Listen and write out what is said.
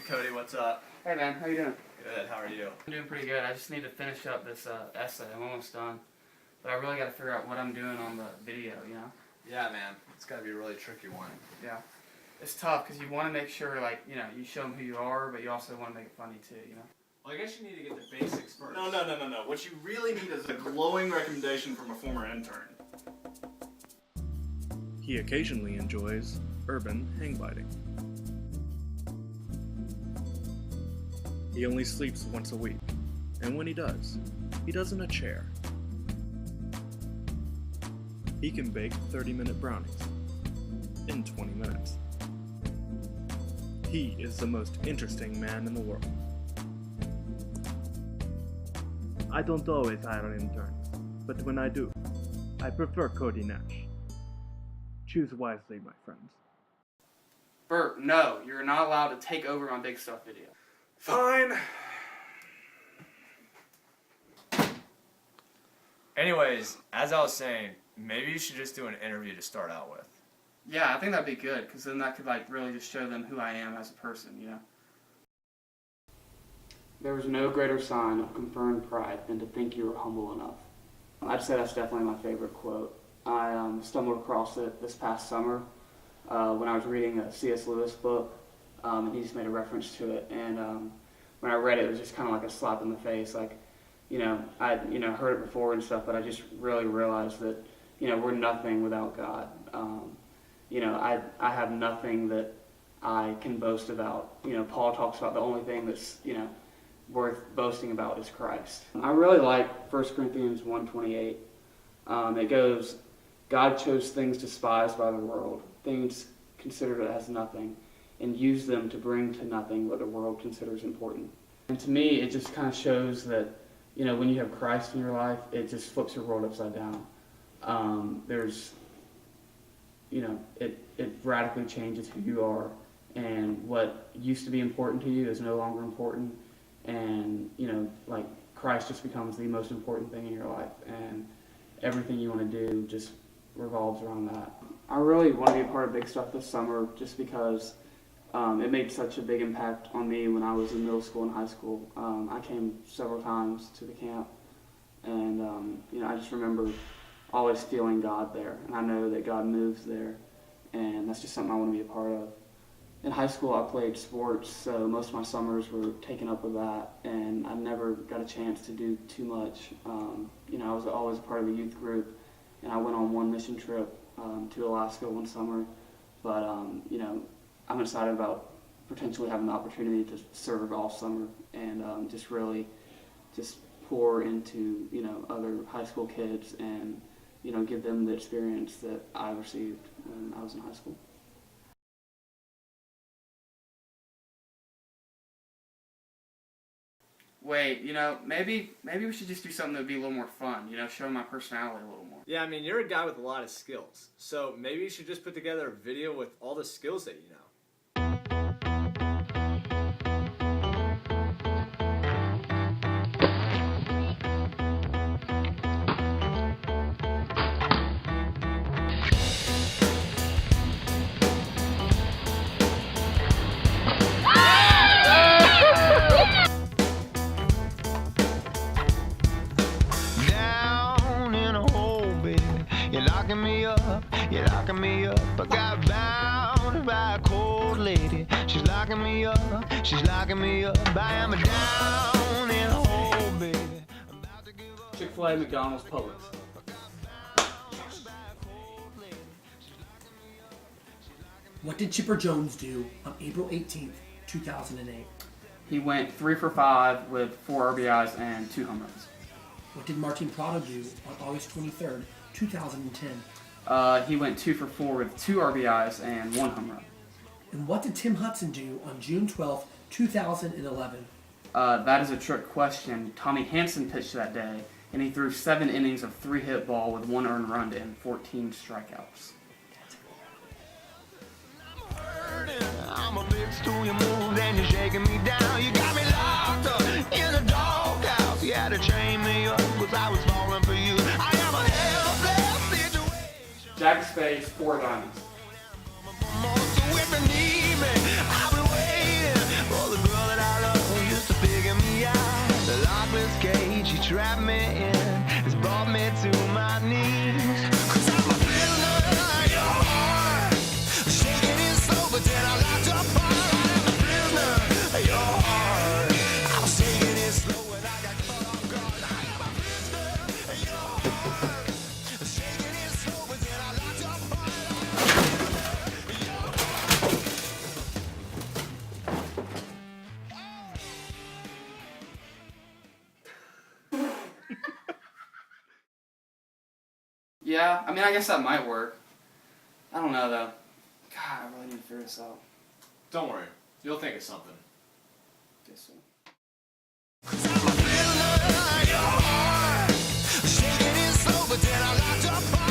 Cody, what's up? Hey man, how you doing? Good, how are you? I'm doing pretty good. I just need to finish up this essay. I'm almost done. But I really got to figure out what I'm doing on the video, you know? Yeah, man. It's got to be a really tricky one. Yeah. It's tough because you want to make sure, like, you know, you show them who you are, but you also want to make it funny too, you know? Well, I guess you need to get the basics first. No. What you really need is a glowing recommendation from a former intern. He occasionally enjoys urban hang gliding. He only sleeps once a week, and when he does in a chair. He can bake 30-minute brownies in 20 minutes. He is the most interesting man in the world. I don't always hire interns, but when I do, I prefer Coty Nash. Choose wisely, my friends. Bert, no, you're not allowed to take over on BigStuf video. Fine. Anyways, as I was saying, maybe you should just do an interview to start out with. Yeah, I think that'd be good, because then that could, like, really just show them who I am as a person, you know? There was no greater sign of confirmed pride than to think you were humble enough. I'd say that's definitely my favorite quote. I stumbled across it this past summer when I was reading a C.S. Lewis book, and he just made a reference to it. And when I read it, it was just kind of like a slap in the face. Like, you know, I heard it before and stuff, but I just really realized that, you know, we're nothing without God. You know, I have nothing that I can boast about. You know, Paul talks about the only thing that's, you know, worth boasting about is Christ. I really like 1 Corinthians 1:28. It goes, God chose things despised by the world, things considered as nothing, and used them to bring to nothing what the world considers important. And to me, it just kind of shows that, you know, when you have Christ in your life, it just flips your world upside down. You know, it radically changes who you are, and what used to be important to you is no longer important. And, you know, like, Christ just becomes the most important thing in your life, and everything you want to do just revolves around that. I really want to be a part of BigStuf this summer just because it made such a big impact on me when I was in middle school and high school. I came several times to the camp, and, you know, I just remember always feeling God there, and I know that God moves there, and that's just something I want to be a part of. In high school, I played sports, so most of my summers were taken up with that, and I never got a chance to do too much. You know, I was always part of a youth group, and I went on one mission trip to Alaska one summer, but, you know, I'm excited about potentially having the opportunity to serve all summer and just really just pour into, you know, other high school kids and, you know, give them the experience that I received when I was in high school. Wait, you know, maybe we should just do something that would be a little more fun, you know, show my personality a little more. Yeah, I mean, you're a guy with a lot of skills, so maybe you should just put together a video with all the skills that you know. You're locking me up. I got bound by a cold lady. She's locking me up. She's locking me up. I am down in a hole, baby. Chick-fil-A, McDonald's, Publix. What did Chipper Jones do on April 18th, 2008? He went 3 for 5 with 4 RBIs and 2 home runs. What did Martin Prado do on August 23rd, 2010? He went 2 for 4 with 2 RBIs and 1 home run. And what did Tim Hudson do on June 12th, 2011? That is a trick question. Tommy Hanson pitched that day, and he threw 7 innings of 3-hit ball with 1 earned run and 14 strikeouts. I'm a bit to your move, then you're shaking me down. You got me locked up in the doghouse. You had to chain me up, cause I was falling for you. I am a helpless situation. Jack Space, 4 diamonds. So if you need me, I'll be waiting for the Yeah, I mean, I guess that might work. I don't know, though. God, I really need to figure this out. Don't worry, you'll think of something. Guess so. Shaking it slow, but then I locked up.